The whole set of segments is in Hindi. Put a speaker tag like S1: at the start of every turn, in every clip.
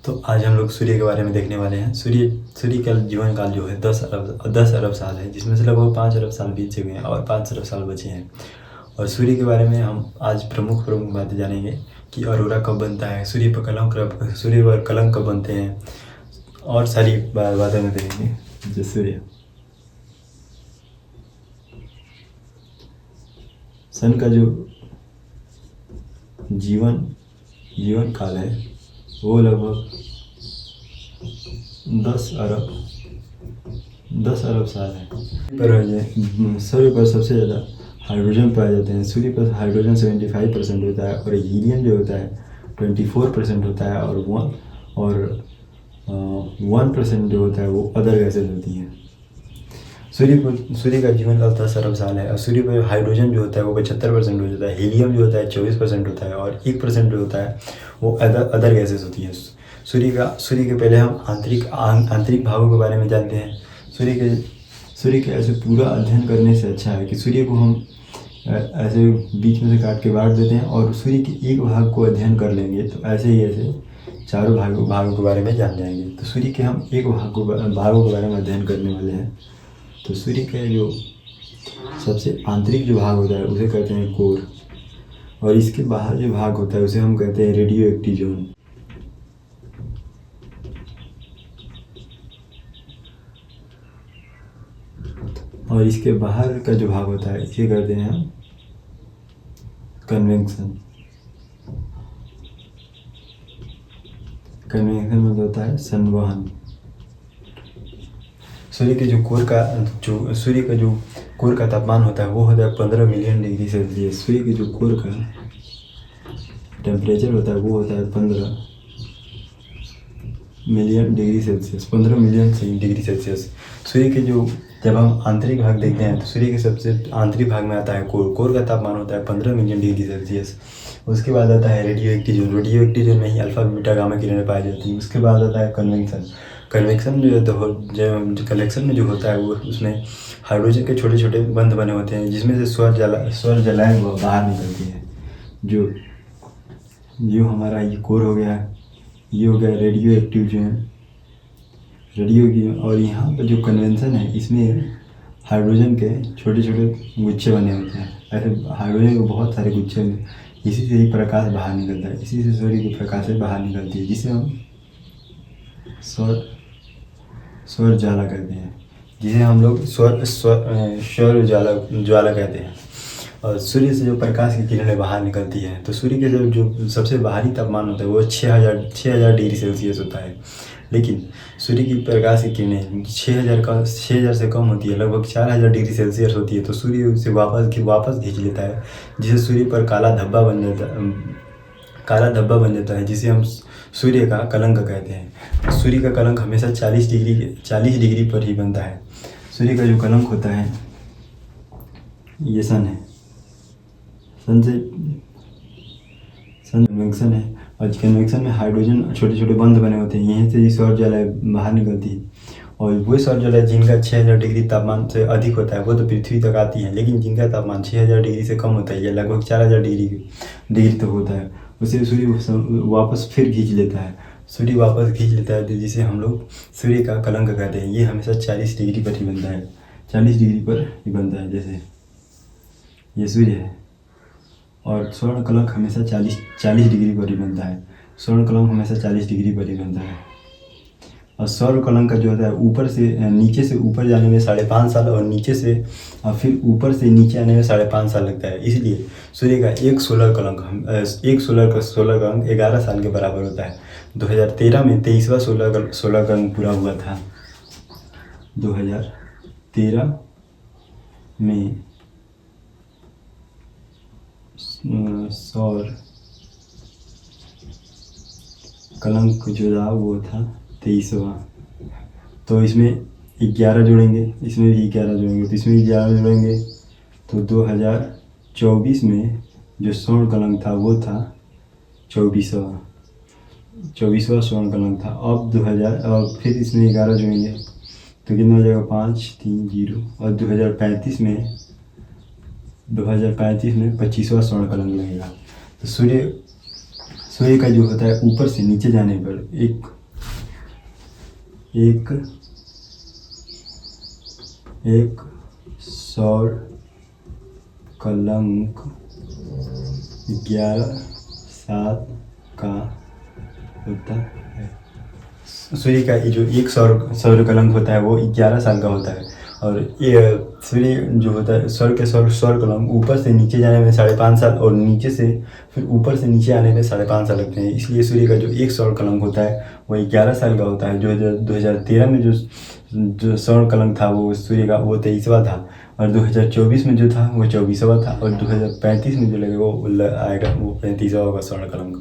S1: तो आज हम लोग सूर्य के बारे में देखने वाले हैं। सूर्य का जीवन काल जो है 10 अरब साल है, जिसमें से लगभग 5 अरब साल बीत चुके हैं और 5 अरब साल बचे हैं। और सूर्य के बारे में हम आज प्रमुख बातें जानेंगे कि अरोरा कब बनता है, सूर्य पर कलंक कब बनते हैं, और सारी बातें में देखेंगे। जो सूर्य सन का जो जीवन काल है वो लगभग 10 अरब साल है। सूर्य पर सबसे ज़्यादा हाइड्रोजन पाए जाते हैं। सूर्य पर हाइड्रोजन 75% होता है और हीलियम जो होता है 24% होता है, और 1% जो होता है वो अदर गैसेज होती हैं। सूर्य का जीवन काल 10 अरब साल है और सूर्य पर हाइड्रोजन जो होता है वो 75% हो जाता है, हीलियम जो होता है 24% होता है, और 1% जो होता है वो अदर गैसेज होती हैं। सूर्य के पहले हम आंतरिक भागों के बारे में जानते हैं। सूर्य के ऐसे पूरा अध्ययन करने से अच्छा है कि सूर्य को हम ऐसे बीच में से काट के बांट देते हैं और सूर्य के एक भाग को अध्ययन कर लेंगे, तो ऐसे चारों भागों के बारे में जान जाएंगे। तो सूर्य के हम एक भागों के बारे में अध्ययन करने वाले हैं। तो सूर्य का जो सबसे आंतरिक जो भाग होता है उसे कहते हैं कोर, और इसके बाहर जो भाग होता है उसे हम कहते हैं रेडियो एक्टिव जोन। और इसके बाहर का जो भाग होता है इसे कहते हैं हम कन्वेक्शन में होता है संवहन। सूर्य का जो कोर का तापमान होता है वो होता है 15 मिलियन डिग्री सेल्सियस। सूर्य के जो कोर का टेम्परेचर होता है वो होता है 15 मिलियन डिग्री सेल्सियस। सूर्य के जब हम आंतरिक भाग देखते हैं तो सूर्य के सबसे आंतरिक भाग में आता है कोर का तापमान होता है 15 मिलियन डिग्री सेल्सियस। उसके बाद आता है रेडियो एक्टिव जोन में ही अल्फा बीटा गामा किरणें पाई जाती हैं। उसके बाद आता है कन्वेक्शन में जो होता है वो उसमें हाइड्रोजन के छोटे छोटे बंध बने होते हैं, जिसमें से सौर जलाएँ बाहर निकलती है। जो हमारा ये कोर हो गया, ये हो गया रेडियो एक्टिव जोन। और यहाँ पर जो कन्वेंशन है इसमें हाइड्रोजन के छोटे छोटे गुच्छे बने होते हैं। ऐसे हाइड्रोजन के बहुत सारे गुच्छे में इसी से ही प्रकाश बाहर निकलता है, इसी से सूर्य की प्रकाश से बाहर निकलती है, जिसे हम सौर ज्वाला कहते हैं, जिसे हम लोग सौर ज्वाला कहते हैं। और सूर्य से जो प्रकाश की किरणें बाहर निकलती हैं तो सूर्य के जो सबसे बाहरी तापमान होता है वो 6000 डिग्री सेल्सियस होता है। लेकिन सूर्य की प्रकाश की किरणें 6000 से कम होती है, लगभग 4000 डिग्री सेल्सियस होती है। तो सूर्य उसे वापस खींच लेता है, जिसे सूर्य पर काला धब्बा बन जाता है, जिसे हम सूर्य का कलंक कहते हैं। सूर्य का कलंक हमेशा 40 डिग्री पर ही बनता है। सूर्य का जो कलंक होता है ये सन है। सन कन्वेक्शन है, और कन्वेक्शन में हाइड्रोजन छोटे छोटे बंध बने होते हैं, यहीं से ही सौर ज्वाला बाहर निकलती है। और वो सौर ज्वाला जिनका 6000 डिग्री तापमान से अधिक होता है वो तो पृथ्वी तक आती है, लेकिन जिनका तापमान 6000 डिग्री से कम होता है या लगभग 4000 डिग्री तक होता है उसे सूर्य वापस फिर खींच लेता है। तो जिसे हम लोग सूर्य का कलंक कहते हैं। ये हमेशा 40 डिग्री पर ही बनता है, जैसे ये सूर्य है। और स्वर्ण कलंक हमेशा 40 डिग्री पर ही बनता है। और सौर कलंक का जो होता है ऊपर से नीचे से ऊपर जाने में 5.5 साल और नीचे से फिर ऊपर से नीचे आने में 5.5 साल लगता है। इसलिए सूर्य का एक सोलर कलंक 11 साल के बराबर होता है। 2013 में 23वां सोलर कलंक पूरा हुआ था। 2013 में सौर कलंक जो था वो था 23वां। तो इसमें 11 जोड़ेंगे, इसमें भी 11 जोड़ेंगे, तो इसमें भी 11 जोड़ेंगे, तो 2024 में जो स्वर्ण कलंक था वो था 24वां स्वर्ण कलंक था। अब 2000 और फिर इसमें 11 जोड़ेंगे तो कितना हो जाएगा 530। और 2035 में 25वां स्वर्ण कलंक लगेगा। तो सूर्य सूर्य का जो होता है ऊपर से नीचे जाने पर एक सौर कलंक 11/7 का होता है। सूर्य का जो एक सौर कलंक होता है वो 11 साल का होता है। और ये सूर्य जो होता है सौर कलंक ऊपर से नीचे जाने में 5.5 साल और नीचे से फिर ऊपर से नीचे आने में 5.5 साल लगते हैं। इसलिए सूर्य का जो एक सौर कलंक होता है वो 11 साल का होता है। जो 2013 में जो सौर कलंक था वो सूर्य का वो 23वां था, और 2024 में जो था वो 24वां था, और 2035 में जो लगेगा वो आएगा वो 35वां होगा सौर कलंक।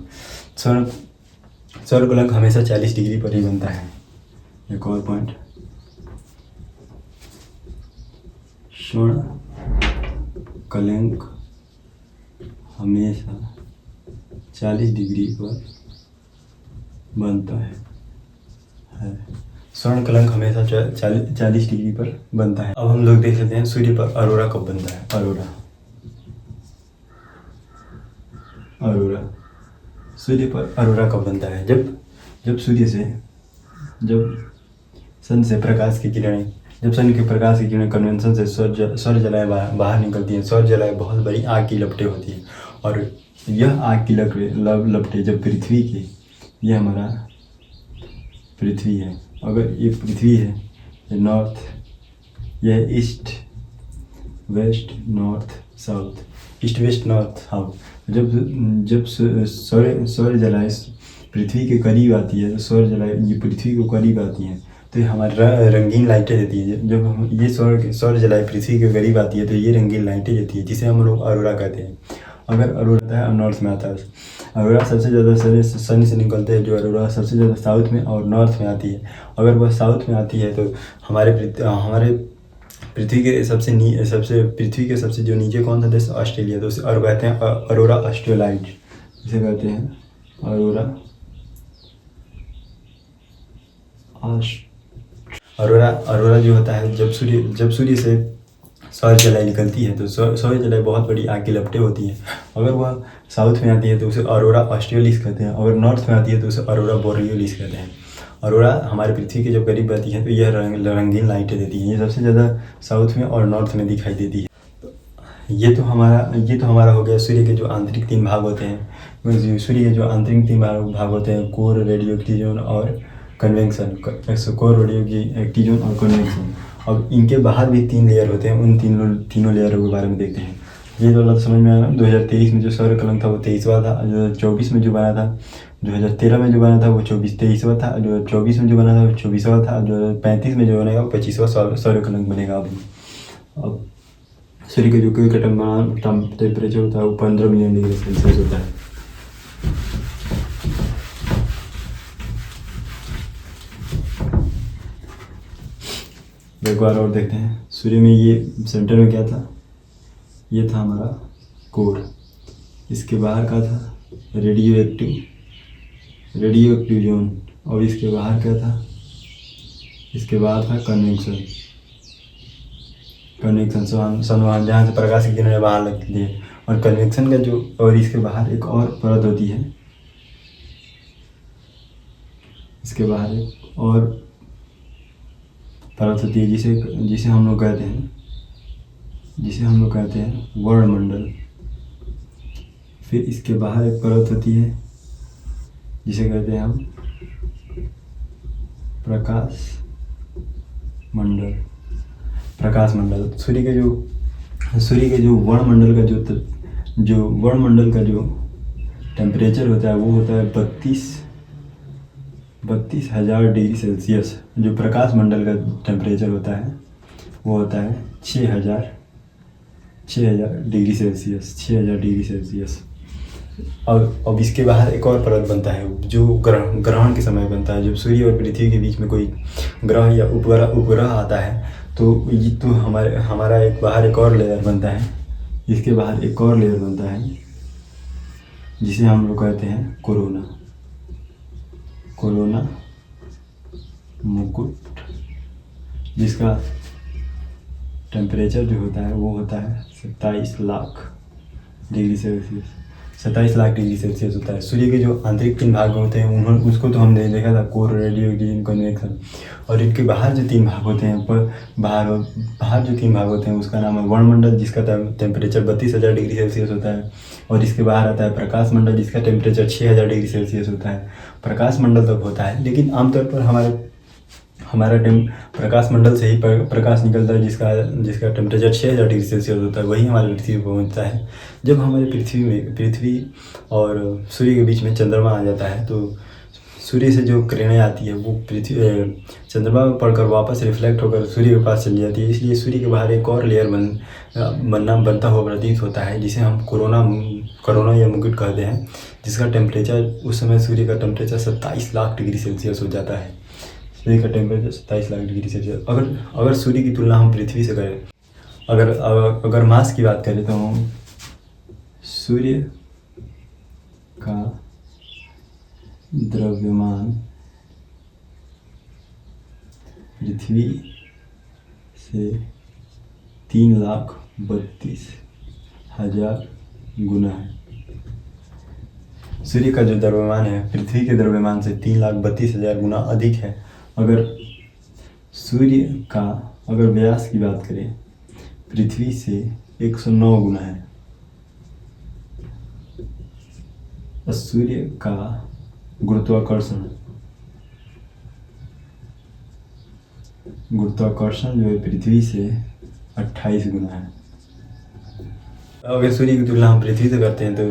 S1: सौर कलंक हमेशा 40 डिग्री पर ही बनता है। एक और पॉइंट, सौर कलंक हमेशा 40 डिग्री पर बनता है। स्वर्ण कलंक हमेशा 40 डिग्री पर बनता है। अब हम लोग देख लेते हैं सूर्य पर अरोरा कब बनता है। अरोरा सूर्य पर अरोरा कब बनता है? जब सन से प्रकाश की किरणें कन्वेंशन से सौर जलाएँ बाहर निकलती हैं। सौर जलाएँ बहुत बड़ी आग की लपटें होती हैं, और यह आग की लपटें जब पृथ्वी की, यह हमारा पृथ्वी है, अगर ये पृथ्वी है, ये नॉर्थ, यह east west north south, east west north south. जब सौर जलाएँ पृथ्वी के करीब आती है, तो सौर जलाएँ ये पृथ्वी को करीब आती हैं तो ये हमारा रंगीन लाइटें देती है। जब हम ये सौर जलाएँ पृथ्वी के करीब आती है तो ये रंगीन लाइटें देती है, जिसे हम लोग अरोरा कहते हैं। अगर अरोरा है नॉर्थ में आता है, अरोरा सबसे ज़्यादा सन से निकलते हैं। जो अरोरा सबसे ज़्यादा साउथ में और नॉर्थ में आती है। अगर वह साउथ में आती है तो हमारे पृथ्वी के सबसे जो नीचे कौन सा देश? ऑस्ट्रेलिया। तो उसे और कहते हैं अरोरा ऑस्ट्रेलाइट, इसे कहते हैं अरोरा जो होता है जब सूर्य से सौर जलाई निकलती है तो सौर जलाई बहुत बड़ी आग की लपटें होती हैं। अगर वह साउथ में आती है तो उसे अरोरा ऑस्ट्रेलिस कहते हैं, अगर नॉर्थ में आती है तो उसे अरोरा बोरियोलिस कहते हैं। अरोरा हमारे पृथ्वी के जब करीब आती है तो यह रंगीन लाइटें देती हैं। ये सबसे ज़्यादा साउथ में और नॉर्थ में दिखाई देती है। ये तो हमारा हो गया सूर्य के जो आंतरिक 3 भाग होते हैं। सूर्य के जो आंतरिक 3 भाग होते हैं, कोर, रेडियो एक्टिव और कन्वेक्शन। कोर, रेडियो एक्टिव और कन्वेक्शन। अब इनके बाहर भी 3 लेयर होते हैं। उन तीनों लेयरों के बारे में देखते हैं। ये तो समझ में आया। 2023 में जो सौर कलंक था वो 23वां था। 2024 में जो बना था, 2013 में जो बना था वो 23वां था। 2024 में जो बना था वो 24वां था। 2035 में जो बनेगा वो 25वां सौर कलंक बनेगा। अब सूर्य के जो टेम्परेचर होता है वो 15 मिलियन डिग्री सेल्सियस होता है। एक बार और देखते हैं। सूर्य में ये सेंटर में क्या था? ये था हमारा कोर। इसके बाहर का था रेडियो एक्टिव जोन। और इसके बाहर क्या था? इसके बाहर था कन्वेक्शन संवहन, जहाँ से प्रकाश की किरणें बाहर लगती है। और कन्वेक्शन का जो, और इसके बाहर एक और परत होती है। इसके बाहर एक और परत होती है जिसे हम लोग कहते हैं वर्णमंडल। फिर इसके बाहर एक परत होती है जिसे कहते हैं हम प्रकाश मंडल। सूर्य के जो वर्णमंडल का जो टेम्परेचर होता है वो होता है 32,000 डिग्री सेल्सियस। जो प्रकाश मंडल का टेम्परेचर होता है वो होता है 6,000 डिग्री सेल्सियस। और अब इसके बाहर एक और परत बनता है जो ग्रहण के समय बनता है। जब सूर्य और पृथ्वी के बीच में कोई ग्रह या उपग्रह आता है तो हमारा बाहर एक और लेयर बनता है। इसके बाहर एक और लेयर बनता है जिसे हम लोग कहते हैं कोरोना मुकुट, जिसका टेम्परेचर जो होता है वो होता है 27 lakh degree Celsius. 27 lakh degree Celsius होता है। सूर्य के जो आंतरिक 3 भाग होते हैं उन्होंने उसको तो हमने देखा था, कोर, रेडियो, कन्वेक्शन। और इनके बाहर जो 3 भाग होते हैं, पर बाहर जो 3 भाग होते हैं उसका नाम है वर्णमंडल, जिसका टेम्परेचर 32,000 डिग्री सेल्सियस होता है। और इसके बाहर आता है प्रकाश मंडल, जिसका टेम्परेचर 6,000 डिग्री सेल्सियस होता है। प्रकाश मंडल तक होता है, लेकिन आमतौर पर हमारा प्रकाश मंडल से ही प्रकाश निकलता है, जिसका टेम्परेचर 6,000 डिग्री सेल्सियस होता है, वही हमारे पृथ्वी पर पहुँचता है। जब हमारे पृथ्वी और सूर्य के बीच में चंद्रमा आ जाता है, तो सूर्य से जो किरणें आती है वो चंद्रमा में पड़कर वापस रिफ्लेक्ट होकर सूर्य के पास चली जाती है। इसलिए सूर्य के बाहर एक और लेयर बनता हुआ प्रतीत होता है, जिसे हम कोरोना या मुकुट कहते हैं, जिसका टेम्परेचर उस समय सूर्य का टेम्परेचर 27 लाख डिग्री सेल्सियस हो जाता है। सूर्य का टेम्परेचर 27 लाख डिग्री सेल्सियस। अगर सूर्य की तुलना हम पृथ्वी से करें, अगर मास की बात करें, तो सूर्य का द्रव्यमान पृथ्वी से 3,32,000 गुना है। सूर्य का जो द्रव्यमान है पृथ्वी के द्रव्यमान से 3,32,000 गुना अधिक है। अगर सूर्य का व्यास की बात करें, पृथ्वी से 109 गुना है। और सूर्य का गुरुत्वाकर्षण जो है पृथ्वी से 28 गुना है। अगर सूर्य की तुलना हम पृथ्वी से करते हैं, तो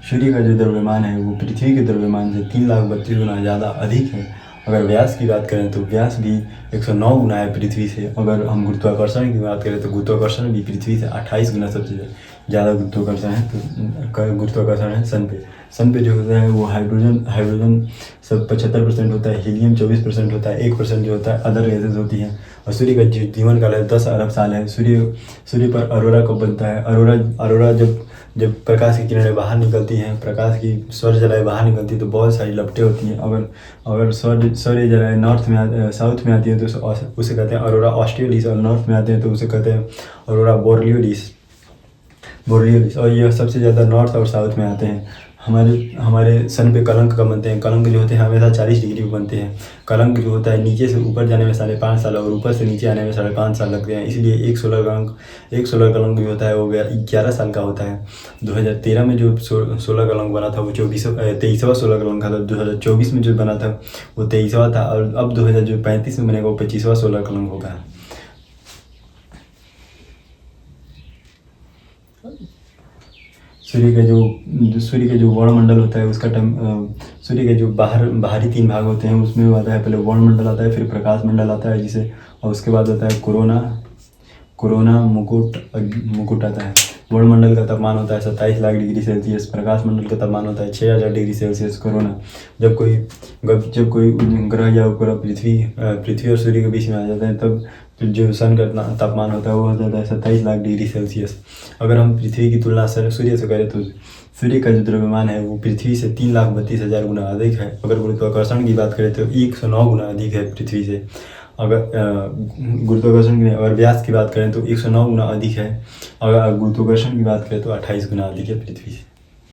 S1: सूर्य का जो द्रव्यमान है वो पृथ्वी के द्रव्यमान से 3,32,000 गुना ज़्यादा अधिक है। अगर व्यास की बात करें, तो व्यास भी 109 गुना है पृथ्वी से। अगर हम गुरुत्वाकर्षण की बात करें, तो गुरुत्वाकर्षण भी पृथ्वी से 28 गुना सबसे ज़्यादा गुरुत्वाकर्षण है। तो गुरुत्वाकर्षण है सन पे जो होता है वो हाइड्रोजन सब 75% होता है, हीलियम 24% होता है, 1% जो होता है अदर गैसेज होती हैं। और सूर्य का जीवन काल है 10 अरब साल है। सूर्य पर अरोरा कब बनता है? अरोरा जब प्रकाश की किरणें बाहर निकलती हैं, प्रकाश की सौर जलाएँ बाहर निकलती है, तो बहुत सारी लपटें होती हैं। अगर सौर जलाएँ साउथ में आती है, तो उसे कहते हैं अरोरा ऑस्ट्रेलिस, और नॉर्थ में आते हैं तो उसे कहते हैं अरोरा बोरियोलिस। और यह सबसे ज़्यादा नॉर्थ और साउथ में आते हैं। हमारे सन पे कलंक कब बनते हैं? कलंक जो होते हैं हमेशा 40 डिग्री पे बनते हैं। कलंक जो होता है नीचे से ऊपर जाने में 5.5 साल और ऊपर से नीचे आने में 5.5 साल लगते हैं। इसलिए एक सोलर कलंक जो होता है वो 11 साल का होता है। 2013 में जो सोलर कलंक बना था वो 23वां सोलर कलंक था। 2024 में जो बना था वो 23वां था, और अब 2035 में बनेगा वो 25वां सोलर कलंक होगा। सूर्य के जो वर्णमंडल होता है उसका सूर्य के जो बाहरी 3 भाग होते हैं उसमें आता है, पहले वर्णमंडल आता है, फिर प्रकाश मंडल आता है, और उसके बाद आता है कोरोना मुकुट आता है। वर्णमंडल का तापमान होता है 27 लाख डिग्री सेल्सियस। प्रकाश मंडल का तापमान होता है 6,000 डिग्री सेल्सियस। कोरोना जब कोई ग्रह या उपग्रह पृथ्वी और सूर्य के बीच में आ जाता है, तब जो सन का तापमान होता है वो हो जाता है 27 लाख डिग्री सेल्सियस। अगर हम पृथ्वी की तुलना सूर्य से करें, तो सूर्य का जो द्रव्यमान है वो पृथ्वी से 3,32,000 गुना अधिक है। अगर गुरुत्वाकर्षण की बात करें, तो 109 गुना अधिक है पृथ्वी से। अगर व्यास की बात करें, तो 109 गुना अधिक है। अगर गुरुत्वाकर्षण की बात करें, तो 28 गुना अधिक है पृथ्वी से।